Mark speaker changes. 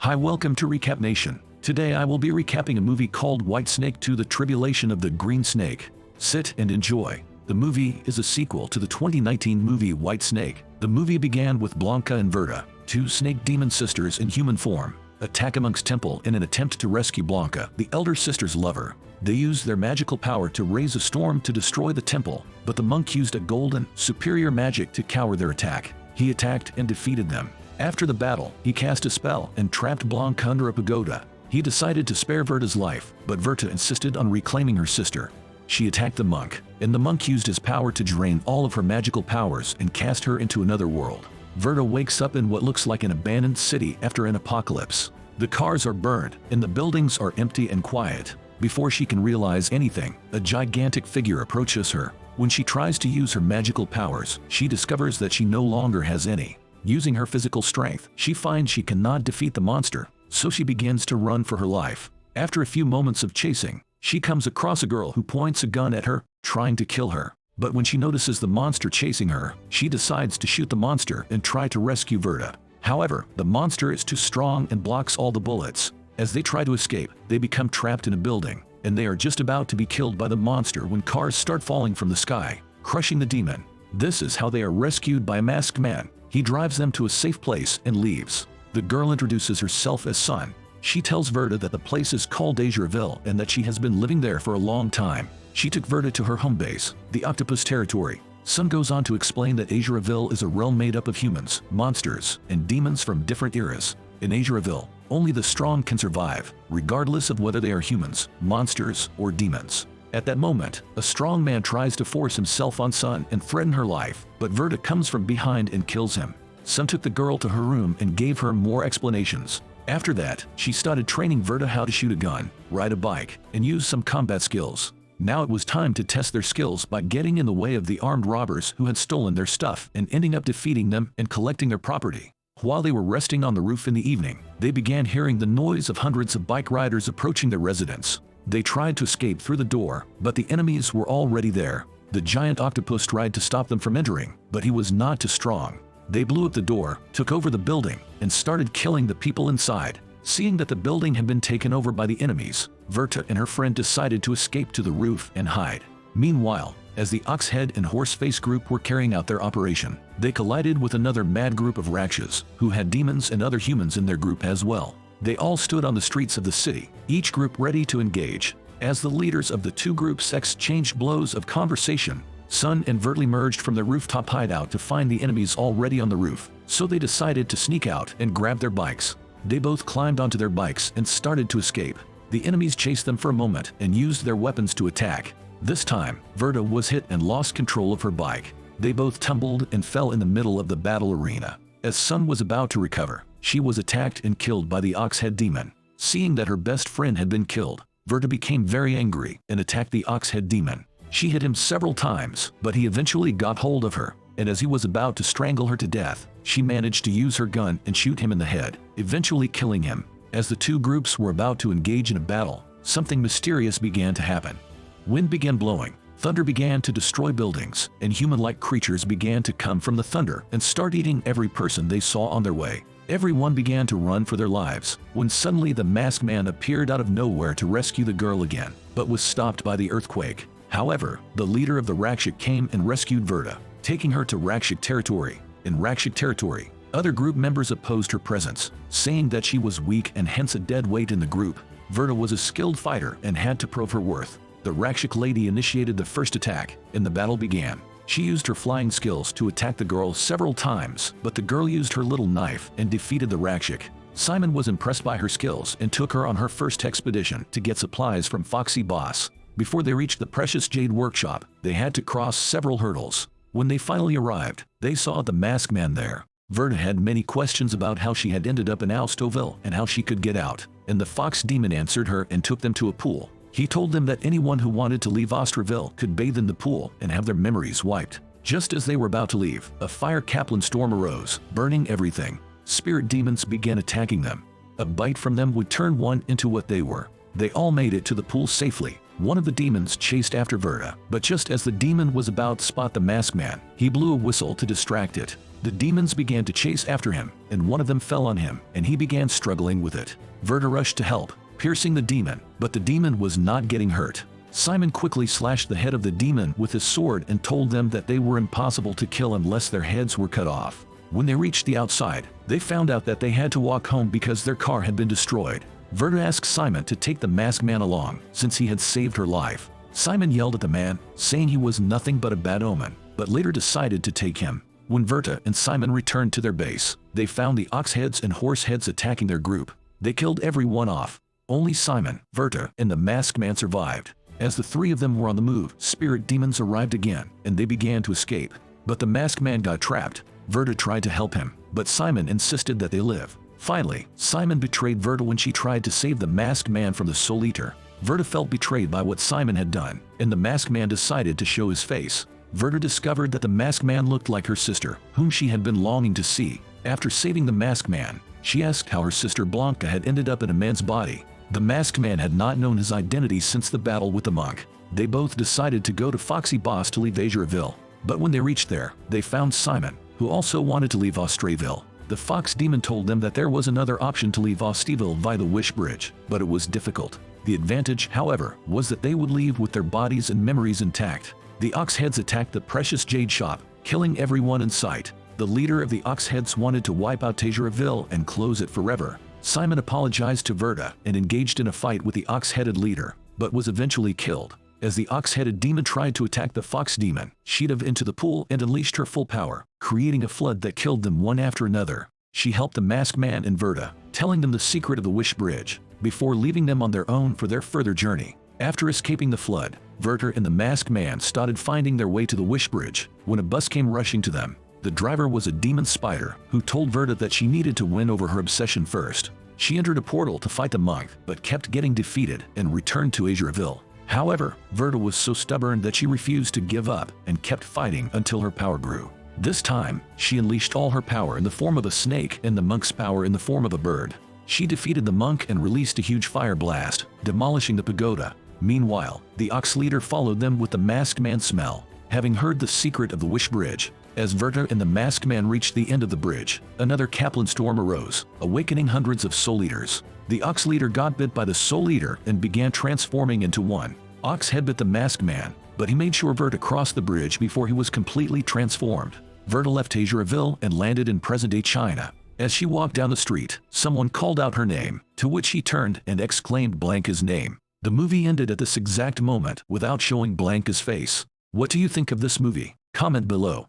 Speaker 1: Hi, welcome to Recap Nation. Today I will be recapping a movie called White Snake 2: The Tribulation of the Green Snake. Sit and enjoy. The movie is a sequel to the 2019 movie White Snake. The movie began with Blanka and Verta, two snake demon sisters in human form, attack a monk's temple in an attempt to rescue Blanka, the elder sister's lover. They used their magical power to raise a storm to destroy the temple, but the monk used a golden, superior magic to cower their attack. He attacked and defeated them. After the battle, he cast a spell and trapped Blanka under a pagoda. He decided to spare Verta's life, but Verta insisted on reclaiming her sister. She attacked the monk, and the monk used his power to drain all of her magical powers and cast her into another world. Verta wakes up in what looks like an abandoned city after an apocalypse. The cars are burned, and the buildings are empty and quiet. Before she can realize anything, a gigantic figure approaches her. When she tries to use her magical powers, she discovers that she no longer has any. Using her physical strength, she finds she cannot defeat the monster, so she begins to run for her life. After a few moments of chasing, she comes across a girl who points a gun at her, trying to kill her. But when she notices the monster chasing her, she decides to shoot the monster and try to rescue Verta. However, the monster is too strong and blocks all the bullets. As they try to escape, they become trapped in a building, and they are just about to be killed by the monster when cars start falling from the sky, crushing the demon. This is how they are rescued by a masked man. He drives them to a safe place and leaves. The girl introduces herself as Sun. She tells Verta that the place is called Exile and that she has been living there for a long time. She took Verta to her home base, the Octopus Territory. Sun goes on to explain that Exile is a realm made up of humans, monsters, and demons from different eras. In Exile, only the strong can survive, regardless of whether they are humans, monsters, or demons. At that moment, a strong man tries to force himself on Sun and threaten her life, but Verta comes from behind and kills him. Sun took the girl to her room and gave her more explanations. After that, she started training Verta how to shoot a gun, ride a bike, and use some combat skills. Now it was time to test their skills by getting in the way of the armed robbers who had stolen their stuff and ending up defeating them and collecting their property. While they were resting on the roof in the evening, they began hearing the noise of hundreds of bike riders approaching their residence. They tried to escape through the door, but the enemies were already there. The giant octopus tried to stop them from entering, but he was not too strong. They blew up the door, took over the building, and started killing the people inside. Seeing that the building had been taken over by the enemies, Verta and her friend decided to escape to the roof and hide. Meanwhile, as the Oxhead and Horseface group were carrying out their operation, they collided with another mad group of Rakshas, who had demons and other humans in their group as well. They all stood on the streets of the city, each group ready to engage. As the leaders of the two groups exchanged blows of conversation, Sun and Verta emerged from their rooftop hideout to find the enemies already on the roof, so they decided to sneak out and grab their bikes. They both climbed onto their bikes and started to escape. The enemies chased them for a moment and used their weapons to attack. This time, Verta was hit and lost control of her bike. They both tumbled and fell in the middle of the battle arena. As Sun was about to recover, she was attacked and killed by the Oxhead demon. Seeing that her best friend had been killed, Verta became very angry and attacked the Oxhead demon. She hit him several times, but he eventually got hold of her, and as he was about to strangle her to death, she managed to use her gun and shoot him in the head, eventually killing him. As the two groups were about to engage in a battle, something mysterious began to happen. Wind began blowing, thunder began to destroy buildings, and human-like creatures began to come from the thunder and start eating every person they saw on their way. Everyone began to run for their lives, when suddenly the masked man appeared out of nowhere to rescue the girl again, but was stopped by the earthquake. However, the leader of the Rakshak came and rescued Verta, taking her to Rakshak Territory. In Rakshak Territory, other group members opposed her presence, saying that she was weak and hence a dead weight in the group. Verta was a skilled fighter and had to prove her worth. The Rakshak lady initiated the first attack, and the battle began. She used her flying skills to attack the girl several times, but the girl used her little knife and defeated the Rakshak. Simon was impressed by her skills and took her on her first expedition to get supplies from Foxy Boss. Before they reached the precious jade workshop, they had to cross several hurdles. When they finally arrived, they saw the masked man there. Verta had many questions about how she had ended up in Alstoville and how she could get out, and the fox demon answered her and took them to a pool. He told them that anyone who wanted to leave Ostroville could bathe in the pool and have their memories wiped. Just as they were about to leave, a fire kaplan storm arose, burning everything. Spirit demons began attacking them. A bite from them would turn one into what they were. They all made it to the pool safely, one of the demons chased after Verta, but just as the demon was about to spot the masked man, he blew a whistle to distract it. The demons began to chase after him, and one of them fell on him, and he began struggling with it. Verta rushed to help, piercing the demon, but the demon was not getting hurt. Simon quickly slashed the head of the demon with his sword and told them that they were impossible to kill unless their heads were cut off. When they reached the outside, they found out that they had to walk home because their car had been destroyed. Verta asked Simon to take the masked man along, since he had saved her life. Simon yelled at the man, saying he was nothing but a bad omen, but later decided to take him. When Verta and Simon returned to their base, they found the ox heads and horse heads attacking their group. They killed everyone off. Only Simon, Verta, and the masked man survived. As the three of them were on the move, spirit demons arrived again, and they began to escape. But the masked man got trapped. Verta tried to help him, but Simon insisted that they live. Finally, Simon betrayed Verta when she tried to save the masked man from the Soul Eater. Verta felt betrayed by what Simon had done, and the masked man decided to show his face. Verta discovered that the masked man looked like her sister, whom she had been longing to see. After saving the masked man, she asked how her sister Blanka had ended up in a man's body. The masked man had not known his identity since the battle with the monk. They both decided to go to Foxy Boss to leave Azureville. But when they reached there, they found Simon, who also wanted to leave Austreville. The fox demon told them that there was another option to leave Austreville via the Wish Bridge, but it was difficult. The advantage, however, was that they would leave with their bodies and memories intact. The ox heads attacked the precious jade shop, killing everyone in sight. The leader of the ox heads wanted to wipe out Azureville and close it forever. Simon apologized to Verta and engaged in a fight with the ox-headed leader, but was eventually killed. As the ox-headed demon tried to attack the fox demon, she dove into the pool and unleashed her full power, creating a flood that killed them one after another. She helped the masked man and Verta, telling them the secret of the Wish Bridge, before leaving them on their own for their further journey. After escaping the flood, Verta and the masked man started finding their way to the Wish Bridge, when a bus came rushing to them. The driver was a demon spider, who told Verta that she needed to win over her obsession first. She entered a portal to fight the monk, but kept getting defeated and returned to Azureville. However, Verta was so stubborn that she refused to give up and kept fighting until her power grew. This time, she unleashed all her power in the form of a snake and the monk's power in the form of a bird. She defeated the monk and released a huge fire blast, demolishing the pagoda. Meanwhile, the ox leader followed them with the masked man's smell, having heard the secret of the Wish Bridge. As Verta and the masked man reached the end of the bridge, another Kaplan storm arose, awakening hundreds of Soul Eaters. The ox leader got bit by the Soul Eater and began transforming into one. Ox had bit the masked man, but he made sure Verta crossed the bridge before he was completely transformed. Verta left Azureville and landed in present-day China. As she walked down the street, someone called out her name, to which she turned and exclaimed Blanka's name. The movie ended at this exact moment without showing Blanka's face. What do you think of this movie? Comment below.